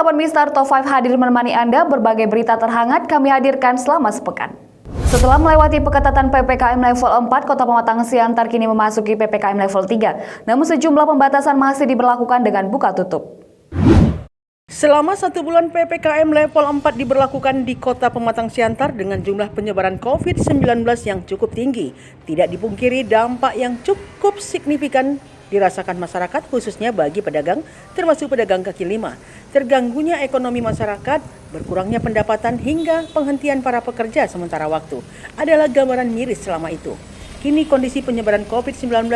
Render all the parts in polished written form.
Sahabat Mistar Top 5 hadir menemani Anda berbagai berita terhangat kami hadirkan selama sepekan. Setelah melewati pengetatan PPKM level 4, Kota Pematang Siantar kini memasuki PPKM level 3. Namun sejumlah pembatasan masih diberlakukan dengan buka tutup. Selama 1 bulan PPKM level 4 diberlakukan di Kota Pematang Siantar dengan jumlah penyebaran COVID-19 yang cukup tinggi, tidak dipungkiri dampak yang cukup signifikan dirasakan masyarakat khususnya bagi pedagang termasuk pedagang kaki lima. Terganggunya ekonomi masyarakat, berkurangnya pendapatan hingga penghentian para pekerja sementara waktu adalah gambaran miris selama itu. Kini kondisi penyebaran COVID-19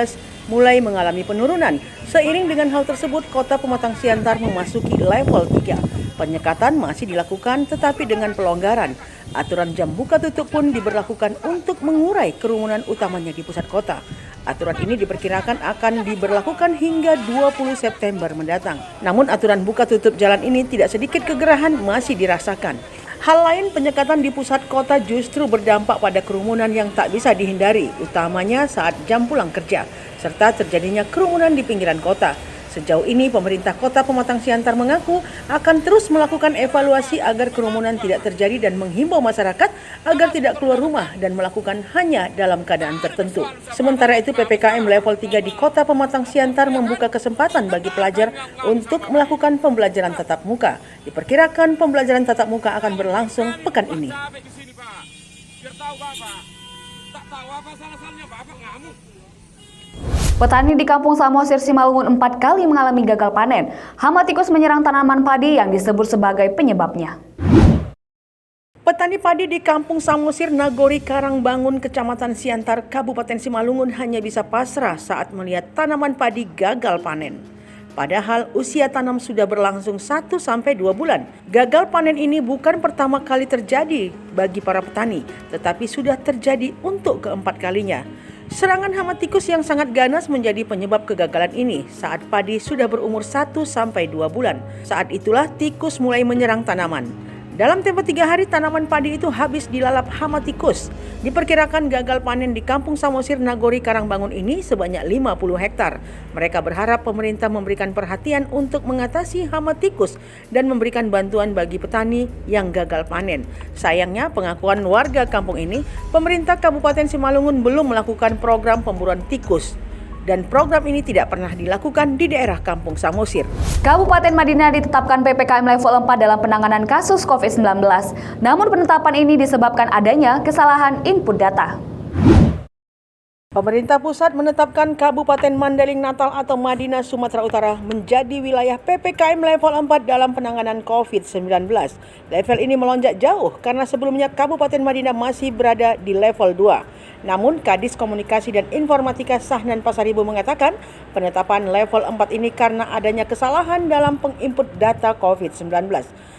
mulai mengalami penurunan. Seiring dengan hal tersebut, Kota Pematang Siantar memasuki level 3. Penyekatan masih dilakukan tetapi dengan pelonggaran. Aturan jam buka tutup pun diberlakukan untuk mengurai kerumunan utamanya di pusat kota. Aturan ini diperkirakan akan diberlakukan hingga 20 September mendatang. Namun aturan buka tutup jalan ini tidak sedikit kegerahan masih dirasakan. Hal lain, penyekatan di pusat kota justru berdampak pada kerumunan yang tak bisa dihindari, utamanya saat jam pulang kerja, serta terjadinya kerumunan di pinggiran kota. Sejauh ini, pemerintah Kota Pematang Siantar mengaku akan terus melakukan evaluasi agar kerumunan tidak terjadi dan menghimbau masyarakat agar tidak keluar rumah dan melakukan hanya dalam keadaan tertentu. Sementara itu, PPKM level 3 di Kota Pematang Siantar membuka kesempatan bagi pelajar untuk melakukan pembelajaran tatap muka. Diperkirakan pembelajaran tatap muka akan berlangsung pekan ini. Petani di Kampung Samosir, Simalungun 4 kali mengalami gagal panen. Hama tikus menyerang tanaman padi yang disebut sebagai penyebabnya. Petani padi di Kampung Samosir, Nagori Karangbangun, Kecamatan Siantar, Kabupaten Simalungun hanya bisa pasrah saat melihat tanaman padi gagal panen. Padahal usia tanam sudah berlangsung 1-2 bulan. Gagal panen ini bukan pertama kali terjadi bagi para petani, tetapi sudah terjadi untuk keempat kalinya. Serangan hama tikus yang sangat ganas menjadi penyebab kegagalan ini saat padi sudah berumur 1-2 bulan. Saat itulah tikus mulai menyerang tanaman. Dalam tempo 3 hari tanaman padi itu habis dilalap hama tikus. Diperkirakan gagal panen di Kampung Samosir, Nagori Karangbangun ini sebanyak 50 hektar. Mereka berharap pemerintah memberikan perhatian untuk mengatasi hama tikus dan memberikan bantuan bagi petani yang gagal panen. Sayangnya pengakuan warga kampung ini, pemerintah Kabupaten Simalungun belum melakukan program pemburuan tikus. Dan program ini tidak pernah dilakukan di daerah Kampung Samosir. Kabupaten Madinah ditetapkan PPKM level 4 dalam penanganan kasus COVID-19. Namun penetapan ini disebabkan adanya kesalahan input data. Pemerintah pusat menetapkan Kabupaten Mandailing Natal atau Madinah, Sumatera Utara menjadi wilayah PPKM level 4 dalam penanganan COVID-19. Level ini melonjak jauh karena sebelumnya Kabupaten Madinah masih berada di level 2. Namun, Kadis Komunikasi dan Informatika Sahnan Pasaribu mengatakan penetapan level 4 ini karena adanya kesalahan dalam penginput data COVID-19.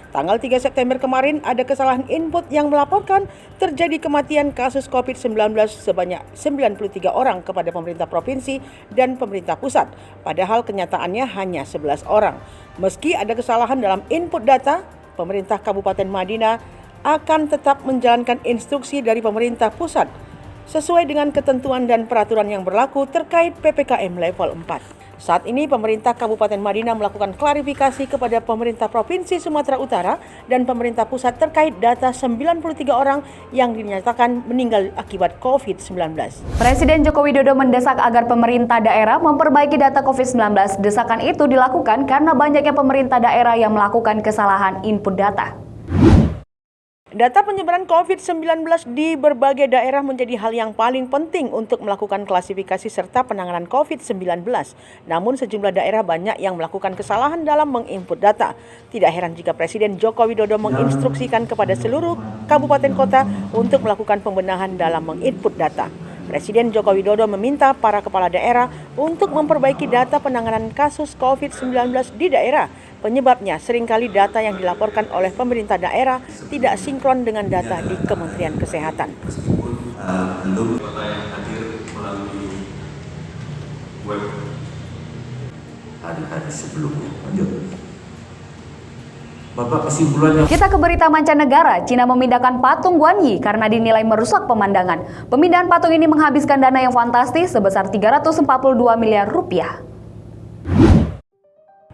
Tanggal 3 September kemarin ada kesalahan input yang melaporkan terjadi kematian kasus COVID-19 sebanyak 93 orang kepada pemerintah provinsi dan pemerintah pusat. Padahal kenyataannya hanya 11 orang. Meski ada kesalahan dalam input data, pemerintah Kabupaten Madinah akan tetap menjalankan instruksi dari pemerintah pusat sesuai dengan ketentuan dan peraturan yang berlaku terkait PPKM level 4. Saat ini pemerintah Kabupaten Madinah melakukan klarifikasi kepada pemerintah Provinsi Sumatera Utara dan pemerintah pusat terkait data 93 orang yang dinyatakan meninggal akibat COVID-19. Presiden Joko Widodo mendesak agar pemerintah daerah memperbaiki data COVID-19. Desakan itu dilakukan karena banyaknya pemerintah daerah yang melakukan kesalahan input data. Data penyebaran COVID-19 di berbagai daerah menjadi hal yang paling penting untuk melakukan klasifikasi serta penanganan COVID-19. Namun sejumlah daerah banyak yang melakukan kesalahan dalam menginput data. Tidak heran jika Presiden Joko Widodo menginstruksikan kepada seluruh kabupaten kota untuk melakukan pembenahan dalam menginput data. Presiden Joko Widodo meminta para kepala daerah untuk memperbaiki data penanganan kasus COVID-19 di daerah. Penyebabnya seringkali data yang dilaporkan oleh pemerintah daerah tidak sinkron dengan data di Kementerian Kesehatan. Belum kota yang hadir melalui web hari-hari sebelumnya. Lanjut. Bapak kesimpulannya. Kita ke berita mancanegara. Cina memindahkan patung Guanyi karena dinilai merusak pemandangan. Pemindahan patung ini menghabiskan dana yang fantastis sebesar 342 miliar rupiah.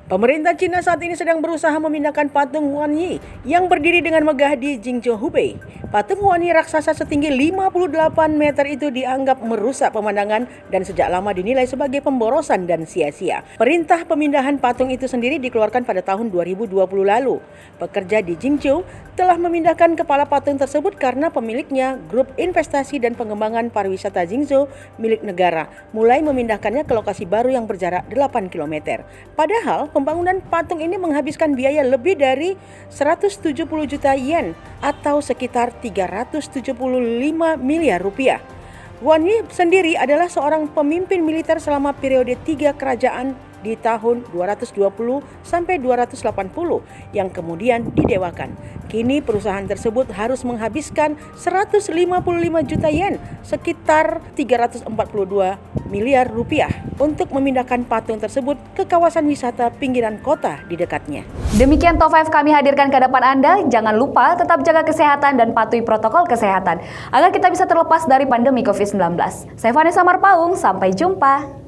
Pemerintah Cina saat ini sedang berusaha memindahkan patung Huan Yi yang berdiri dengan megah di Jingzhou, Hubei. Patung Huan Yi raksasa setinggi 58 meter itu dianggap merusak pemandangan dan sejak lama dinilai sebagai pemborosan dan sia-sia. Perintah pemindahan patung itu sendiri dikeluarkan pada tahun 2020 lalu. Pekerja di Jingzhou telah memindahkan kepala patung tersebut karena pemiliknya, Grup Investasi dan Pengembangan Pariwisata Jingzhou milik negara, mulai memindahkannya ke lokasi baru yang berjarak 8 km. Padahal pembangunan patung ini menghabiskan biaya lebih dari 170 juta yen atau sekitar 375 miliar rupiah. Huan Yi sendiri adalah seorang pemimpin militer selama periode 3 kerajaan di tahun 220 sampai 280 yang kemudian didewakan. Kini perusahaan tersebut harus menghabiskan 155 juta yen, sekitar 342 miliar rupiah untuk memindahkan patung tersebut ke kawasan wisata pinggiran kota di dekatnya. Demikian Top 5 kami hadirkan ke hadapan Anda. Jangan lupa tetap jaga kesehatan dan patuhi protokol kesehatan agar kita bisa terlepas dari pandemi COVID-19. Saya Vanessa Marpaung, sampai jumpa.